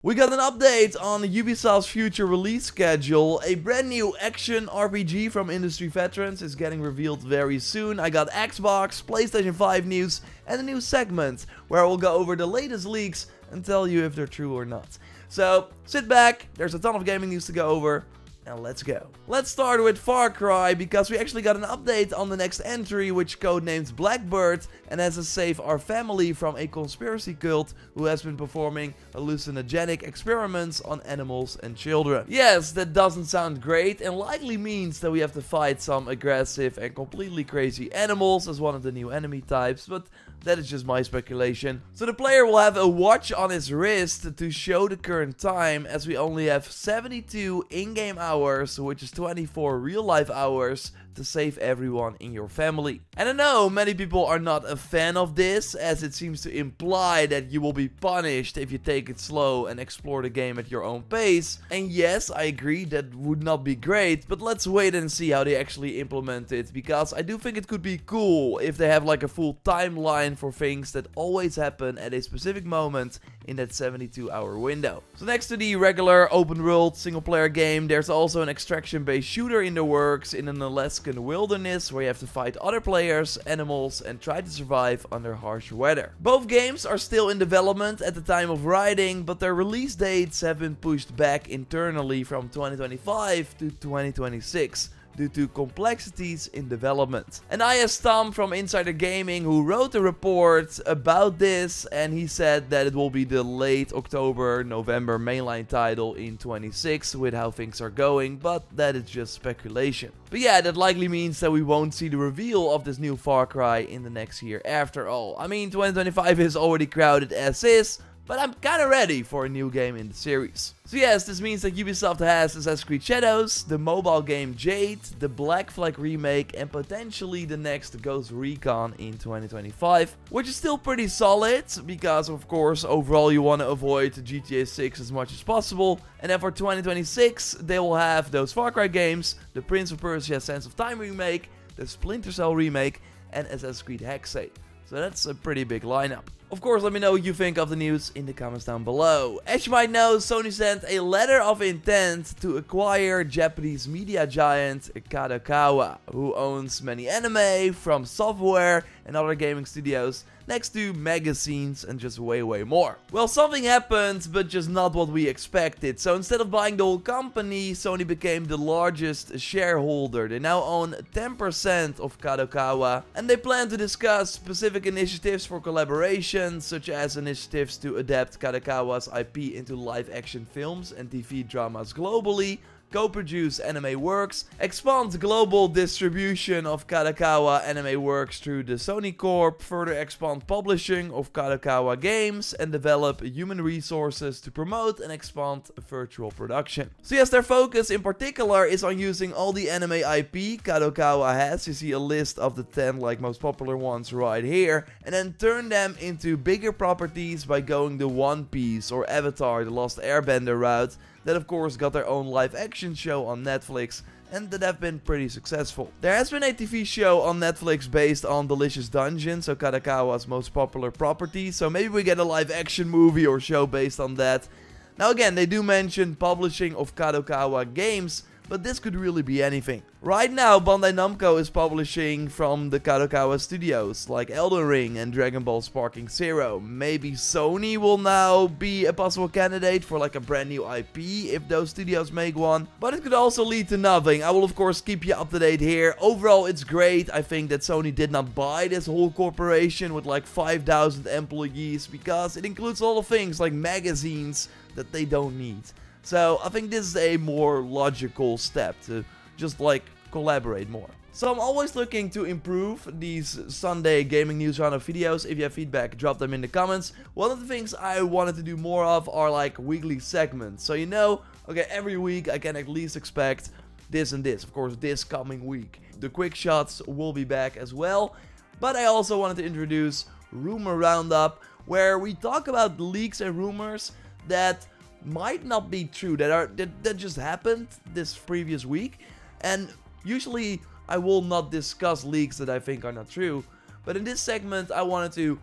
We got an update on Ubisoft's future release schedule. A brand new action RPG from industry veterans is getting revealed very soon. I got Xbox, PlayStation 5 news, and a new segment where I will go over the latest leaks and tell you if they're true or not. So sit back, there's a ton of gaming news to go over. And let's go. Let's start with Far Cry, because we actually got an update on the next entry, which codenamed Blackbird, and has to save our family from a conspiracy cult who has been performing hallucinogenic experiments on animals and children. Yes, that doesn't sound great, and likely means that we have to fight some aggressive and completely crazy animals as one of the new enemy types, but that is just my speculation. So the player will have a watch on his wrist to show the current time, as we only have 72 in-game hours, which is 24 real-life hours, to save everyone in your family. And I know many people are not a fan of this, as it seems to imply that you will be punished if you take it slow and explore the game at your own pace. And yes, I agree, that would not be great, but let's wait and see how they actually implement it, because I do think it could be cool if they have like a full timeline for things that always happen at a specific moment in that 72-hour window. So next to the regular open world single player game, there's also an extraction based shooter in the works in an Alaskan wilderness where you have to fight other players, animals, and try to survive under harsh weather. Both games are still in development at the time of writing, but their release dates have been pushed back internally from 2025 to 2026. Due to complexities in development. And I asked Tom from Insider Gaming, who wrote a report about this, and he said that it will be the late October, November mainline title in 26 with how things are going, but that is just speculation. But yeah, that likely means that we won't see the reveal of this new Far Cry in the next year after all. I mean, 2025 is already crowded as is, but I'm kinda ready for a new game in the series. So yes, this means that Ubisoft has Assassin's Creed Shadows, the mobile game Jade, the Black Flag remake, and potentially the next Ghost Recon in 2025, which is still pretty solid, because of course overall you want to avoid GTA 6 as much as possible. And then for 2026 they will have those Far Cry games, the Prince of Persia Sands of Time remake, the Splinter Cell remake, and Assassin's Creed Hexe. So that's a pretty big lineup. Of course, let me know what you think of the news in the comments down below. As you might know, Sony sent a letter of intent to acquire Japanese media giant Kadokawa, who owns many anime, From Software, and other gaming studios, next to magazines and just way more. Well, something happened, but just not what we expected. So instead of buying the whole company, Sony became the largest shareholder. They now own 10% of Kadokawa, and they plan to discuss specific initiatives for collaboration, such as initiatives to adapt Kadokawa's IP into live-action films and TV dramas globally, co-produce anime works, expand global distribution of Kadokawa anime works through the Sony Corp, further expand publishing of Kadokawa games, and develop human resources to promote and expand virtual production. So yes, their focus in particular is on using all the anime IP Kadokawa has. You see a list of the 10 most popular ones right here, and then turn them into bigger properties by going the One Piece or Avatar: The Lost Airbender route, that of course got their own live action show on Netflix, and that have been pretty successful. There has been a TV show on Netflix based on Delicious Dungeon, so Kadokawa's most popular property, so maybe we get a live action movie or show based on that. Now again, they do mention publishing of Kadokawa games, but this could really be anything. Right now, Bandai Namco is publishing from the Kadokawa studios, like Elden Ring and Dragon Ball Sparking Zero. Maybe Sony will now be a possible candidate for a brand new IP if those studios make one. But it could also lead to nothing. I will of course keep you up to date here. Overall, it's great. I think that Sony did not buy this whole corporation with 5,000 employees, because it includes a lot of things like magazines that they don't need. So I think this is a more logical step to just collaborate more. So I'm always looking to improve these Sunday gaming news roundup videos. If you have feedback, drop them in the comments. One of the things I wanted to do more of are weekly segments. So okay, every week I can at least expect this and this. Of course, this coming week the quick shots will be back as well. But I also wanted to introduce Rumor Roundup, where we talk about leaks and rumors that might not be true, that just happened this previous week. And usually I will not discuss leaks that I think are not true, but in this segment I wanted to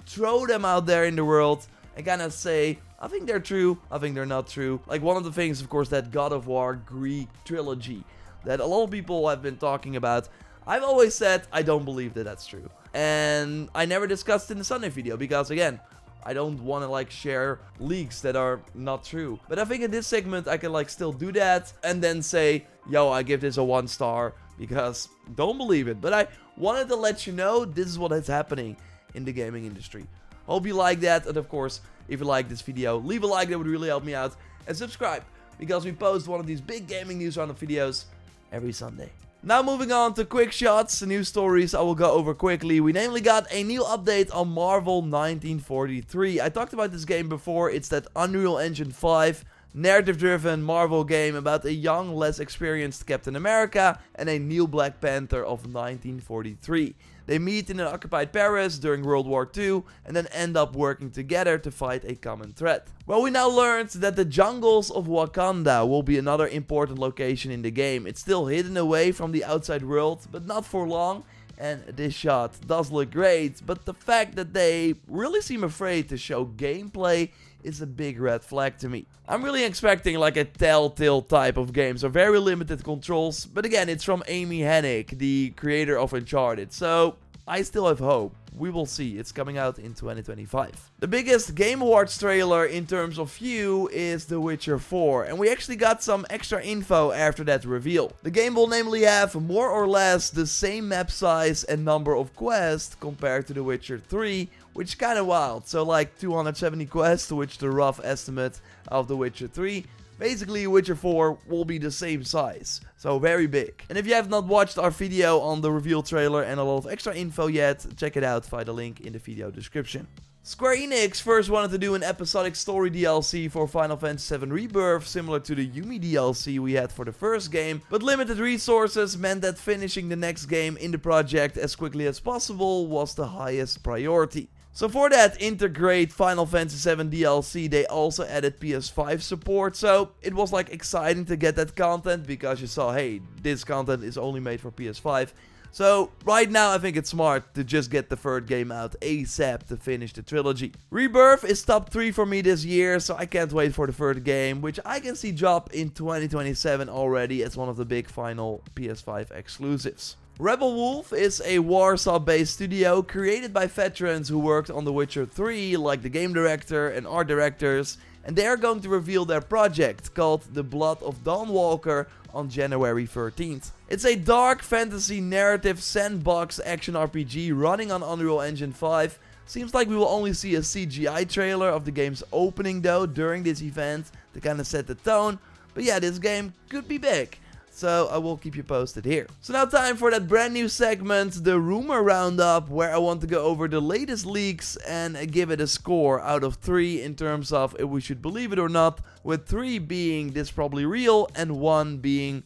throw them out there in the world and kind of say, I think they're true, I think they're not true. Like one of the things, of course, that God of War Greek trilogy that a lot of people have been talking about. I've always said I don't believe that that's true. And I never discussed in the Sunday video because, again, I don't want to like share leaks that are not true. But I think in this segment I can like still do that and then say, yo, I give this a 1 star because don't believe it. But I wanted to let you know this is what is happening in the gaming industry. Hope you like that, and of course, if you like this video, leave a like, that would really help me out, and subscribe, because we post one of these big gaming news roundup videos every Sunday. Now moving on to quick shots, news stories I will go over quickly. We namely got a new update on Marvel 1943. I talked about this game before. It's that Unreal Engine 5 narrative-driven Marvel game about a young, less experienced Captain America and a new Black Panther of 1943. They meet in an occupied Paris during World War II and then end up working together to fight a common threat. Well, we now learned that the jungles of Wakanda will be another important location in the game. It's still hidden away from the outside world, but not for long. And this shot does look great, but the fact that they really seem afraid to show gameplay is a big red flag to me. I'm really expecting like a Telltale type of game, so very limited controls, but again, it's from Amy Hennig, the creator of Uncharted, so I still have hope. We will see. It's coming out in 2025. The biggest Game Awards trailer in terms of view is The Witcher 4, and we actually got some extra info after that reveal. The game will namely have more or less the same map size and number of quests compared to The Witcher 3, which is kind of wild. So like 270 quests, to which the rough estimate of The Witcher 3. Basically, Witcher 4 will be the same size, so very big. And if you have not watched our video on the reveal trailer and a lot of extra info yet, check it out via the link in the video description. Square Enix first wanted to do an episodic story DLC for Final Fantasy VII Rebirth, similar to the Yumi DLC we had for the first game, but limited resources meant that finishing the next game in the project as quickly as possible was the highest priority. So for that integrate Final Fantasy VII DLC, they also added PS5 support, so it was like exciting to get that content, because you saw, hey, this content is only made for PS5. So right now I think it's smart to just get the third game out ASAP to finish the trilogy. Rebirth is top 3 for me this year, so I can't wait for the third game, which I can see drop in 2027 already as one of the big final PS5 exclusives. Rebel Wolf is a Warsaw-based studio created by veterans who worked on The Witcher 3, like the game director and art directors, and they are going to reveal their project called The Blood of Dawnwalker on January 13th. It's a dark fantasy narrative sandbox action RPG running on Unreal Engine 5. Seems like we will only see a CGI trailer of the game's opening though during this event to kind of set the tone, but yeah, this game could be big. So I will keep you posted here. So now time for that brand new segment, the rumor roundup, where I want to go over the latest leaks and give it a score out of 3 in terms of if we should believe it or not, with 3 being this probably real and 1 being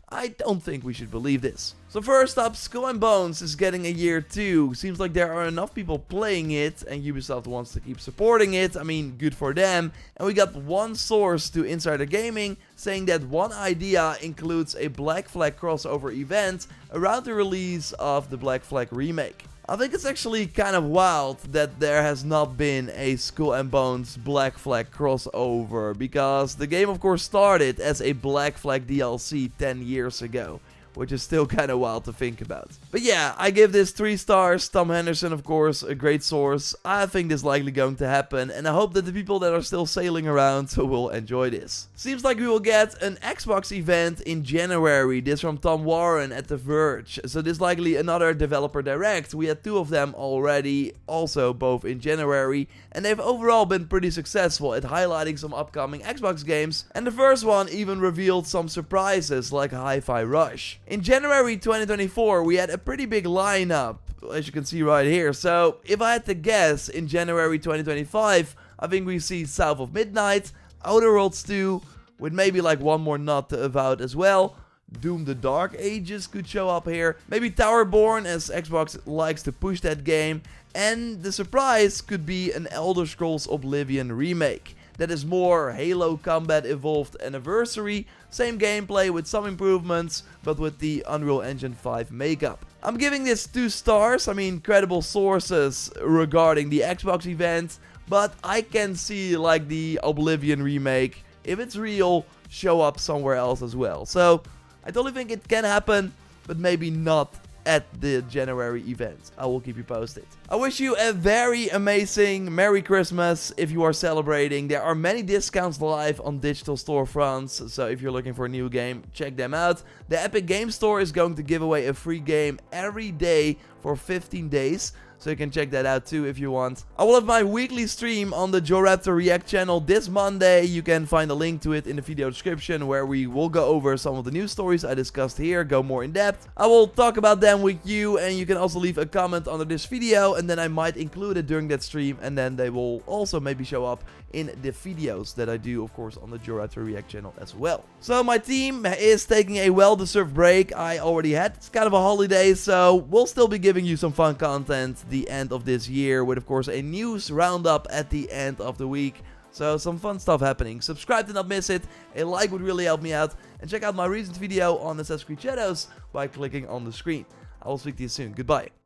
I don't think we should believe this. So first up, Skull and Bones is getting a year 2. Seems like there are enough people playing it and Ubisoft wants to keep supporting it. I mean, good for them. And we got one source to Insider Gaming saying that one idea includes a Black Flag crossover event around the release of the Black Flag remake. I think it's actually kind of wild that there has not been a Skull and Bones Black Flag crossover, because the game of course started as a Black Flag DLC 10 years ago, which is still kind of wild to think about. But yeah, I give this 3 stars. Tom Henderson, of course, a great source. I think this is likely going to happen, and I hope that the people that are still sailing around will enjoy this. Seems like we will get an Xbox event in January. This from Tom Warren at The Verge. So this is likely another developer direct. We had 2 of them already, also both in January, and they've overall been pretty successful at highlighting some upcoming Xbox games, and the first one even revealed some surprises like Hi-Fi Rush. In January 2024, we had a pretty big lineup, as you can see right here. So, if I had to guess, in January 2025, I think we see South of Midnight, Outer Worlds 2, with maybe like one more nod to Avowed as well. Doom the Dark Ages could show up here. Maybe Towerborn, as Xbox likes to push that game. And the surprise could be an Elder Scrolls Oblivion remake. That is more Halo Combat Evolved Anniversary, same gameplay with some improvements, but with the Unreal Engine 5 makeup. I'm giving this 2 stars. I mean, credible sources regarding the Xbox event but I can see like the Oblivion remake, if it's real, show up somewhere else as well. So I totally think it can happen, but maybe not at the January event. I will keep you posted. I wish you a very amazing Merry Christmas if you are celebrating. There are many discounts live on digital storefronts, so if you're looking for a new game, check them out. The Epic Game Store is going to give away a free game every day for 15 days. So you can check that out too if you want. I will have my weekly stream on the JorRaptor React channel this Monday. You can find a link to it in the video description, where we will go over some of the news stories I discussed here, go more in depth. I will talk about them with you, and you can also leave a comment under this video, and then I might include it during that stream, and then they will also maybe show up in the videos that I do, of course, on the JorRaptor React channel as well. So my team is taking a well-deserved break. I already had, it's kind of a holiday, so we'll still be giving you some fun content the end of this year, with of course a news roundup at the end of the week. So some fun stuff happening. Subscribe to not miss it. A like would really help me out. And check out my recent video on Assassin's Creed Shadows by clicking on the screen. I will speak to you soon. Goodbye.